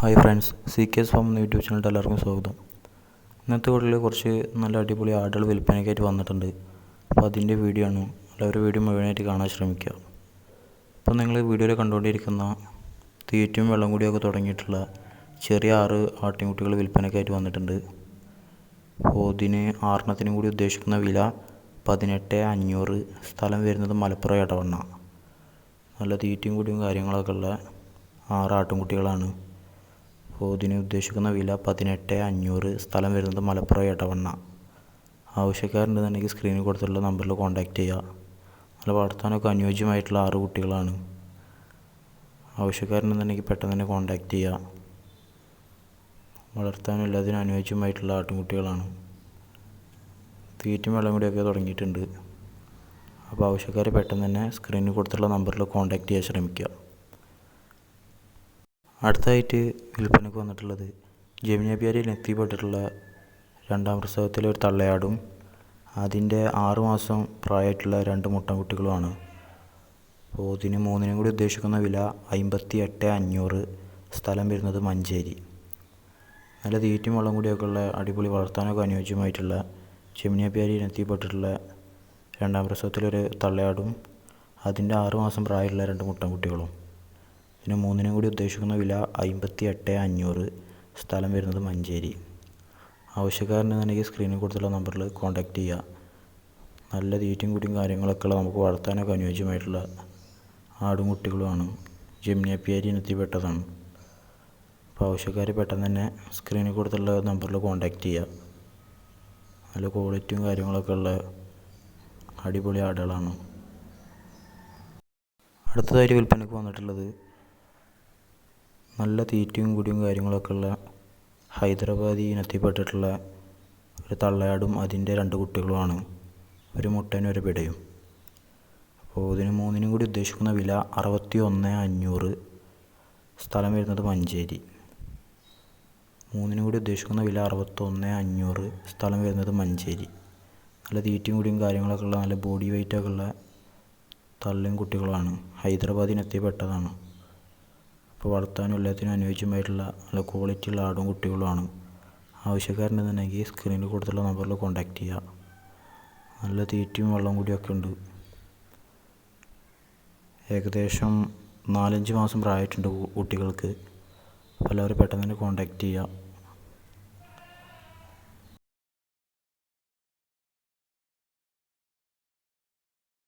Hi friends, CKS farm എന്ന YouTube ചാനലിൽ എല്ലാവർക്കും സ്വാഗതം. ഇന്നത്തെ വീട്ടിൽ കുറച്ച് നല്ല അടിപൊളി ആടുകൾ വിൽപ്പനയ്ക്കായിട്ട് വന്നിട്ടുണ്ട്. അപ്പോൾ അതിൻ്റെ വീഡിയോ ആണ്. എല്ലാവരും വീഡിയോ മുഴുവനായിട്ട് കാണാൻ ശ്രമിക്കുക. അപ്പോൾ നിങ്ങൾ വീഡിയോയിൽ കണ്ടുകൊണ്ടിരിക്കുന്ന തീറ്റയും വെള്ളം കൂടിയൊക്കെ തുടങ്ങിയിട്ടുള്ള ചെറിയ 6 ആട്ടിൻകുട്ടികൾ വിൽപ്പനയ്ക്കായിട്ട് വന്നിട്ടുണ്ട്. അപ്പോൾ ഇതിന് 6 കൂടി ഉദ്ദേശിക്കുന്ന വില 18,500. സ്ഥലം വരുന്നത് മലപ്പുറം എടവണ്ണ. നല്ല തീറ്റയും കൂടിയും കാര്യങ്ങളൊക്കെ ഉള്ള 6 ആട്ടിൻകുട്ടികളാണ്. അപ്പോൾ ഇതിന് ഉദ്ദേശിക്കുന്ന വില 18,500. സ്ഥലം വരുന്നത് മലപ്പുറം എടവണ്ണ. ആവശ്യക്കാരുണ്ടെന്നുണ്ടെങ്കിൽ സ്ക്രീനിൽ കൊടുത്തിട്ടുള്ള നമ്പറിൽ കോൺടാക്റ്റ് ചെയ്യുക. നല്ല വളർത്താനൊക്കെ അനുയോജ്യമായിട്ടുള്ള 6 കുട്ടികളാണ്. ആവശ്യക്കാരുണ്ടെന്നുണ്ടെങ്കിൽ പെട്ടെന്ന് തന്നെ കോൺടാക്റ്റ് ചെയ്യുക. വളർത്താനും എല്ലാത്തിനും അനുയോജ്യമായിട്ടുള്ള ആട്ടിൻകുട്ടികളാണ്. തീറ്റയും വെള്ളം കൂടിയൊക്കെ തുടങ്ങിയിട്ടുണ്ട്. അപ്പോൾ ആവശ്യക്കാർ പെട്ടെന്ന് തന്നെ സ്ക്രീനിൽ കൊടുത്തിട്ടുള്ള നമ്പറിൽ കോൺടാക്റ്റ് ചെയ്യാൻ ശ്രമിക്കുക. അടുത്തതായിട്ട് വിൽപ്പനയ്ക്ക് വന്നിട്ടുള്ളത് ജമുനാപ്യാരിയിൽ എത്തിപ്പെട്ടിട്ടുള്ള 2ാം പ്രസവത്തിലെ ഒരു തള്ളയാടും അതിൻ്റെ 6 മാസം പ്രായമായിട്ടുള്ള 2 മുട്ടൻകുട്ടികളുമാണ്. അപ്പോൾ ഇതിന് 3 കൂടി ഉദ്ദേശിക്കുന്ന വില 58,500. സ്ഥലം വരുന്നത് മഞ്ചേരി. നല്ല തീറ്റയും വെള്ളം കൂടിയൊക്കെ ഉള്ള അടിപൊളി വളർത്താനൊക്കെ അനുയോജ്യമായിട്ടുള്ള ജമുനാപ്യാരിയിൽ എത്തിപ്പെട്ടിട്ടുള്ള 2ാം പ്രസവത്തിലൊരു തള്ളയാടും അതിൻ്റെ 6 മാസം പ്രായമുള്ള 2 മുട്ടൻകുട്ടികളും. ഇതിന് 3 കൂടി ഉദ്ദേശിക്കുന്ന വില 58,500. സ്ഥലം വരുന്നത് മഞ്ചേരി. ആവശ്യക്കാരനെന്നുണ്ടെങ്കിൽ സ്ക്രീനിൽ കൊടുത്തുള്ള നമ്പറിൽ കോൺടാക്റ്റ് ചെയ്യുക. നല്ല തീറ്റയും കൂടിയും കാര്യങ്ങളൊക്കെ ഉള്ള നമുക്ക് വളർത്താനൊക്കെ അനുയോജ്യമായിട്ടുള്ള ആടും കുട്ടികളുമാണ്. ജമുനാപ്യാരിയിൽ എത്തിപ്പെട്ടതാണ്. അപ്പോൾ ആവശ്യക്കാർ പെട്ടെന്ന് തന്നെ സ്ക്രീനിൽ കൊടുത്തുള്ള നമ്പറിൽ കോൺടാക്റ്റ് ചെയ്യുക. നല്ല ക്വാളിറ്റിയും കാര്യങ്ങളൊക്കെ ഉള്ള അടിപൊളി ആടുകളാണ്. അടുത്തതായിട്ട് വിൽപ്പനയ്ക്ക് വന്നിട്ടുള്ളത് നല്ല തീറ്റയും കൂടിയും കാര്യങ്ങളൊക്കെ ഉള്ള ഹൈദരാബാദി ഇനത്തിൽപ്പെട്ടിട്ടുള്ള ഒരു തള്ളയാടും അതിൻ്റെ 2 കുട്ടികളുമാണ്. ഒരു മുട്ടനും ഒരു പിടയും. അപ്പോൾ ഇതിന് 3 കൂടി ഉദ്ദേശിക്കുന്ന വില 61,500. സ്ഥലം വരുന്നത് മഞ്ചേരി. 3 കൂടി ഉദ്ദേശിക്കുന്ന വില 61,500. സ്ഥലം വരുന്നത് മഞ്ചേരി. നല്ല തീറ്റയും കൂടിയും കാര്യങ്ങളൊക്കെ ഉള്ള നല്ല ബോഡി വെയ്റ്റൊക്കെ ഉള്ള തള്ളയും കുട്ടികളുമാണ്. ഹൈദരാബാദ് ഇനത്തിൽപ്പെട്ടതാണ്. അപ്പോൾ വളർത്താനും എല്ലാത്തിനും അനുയോജ്യമായിട്ടുള്ള നല്ല ക്വാളിറ്റിയുള്ള ആടും കുട്ടികളുമാണ്. ആവശ്യക്കാരുണ്ടെന്നുണ്ടെങ്കിൽ സ്ക്രീനിൽ കൊടുത്തുള്ള നമ്പറിൽ കോൺടാക്റ്റ് ചെയ്യുക. നല്ല തീറ്റയും വെള്ളം കൂടിയൊക്കെ ഉണ്ട്. ഏകദേശം 4-5 മാസം പ്രായമായിട്ടുണ്ട് കുട്ടികൾക്ക്. അപ്പോൾ എല്ലാവരും പെട്ടെന്ന് തന്നെ കോൺടാക്റ്റ് ചെയ്യുക.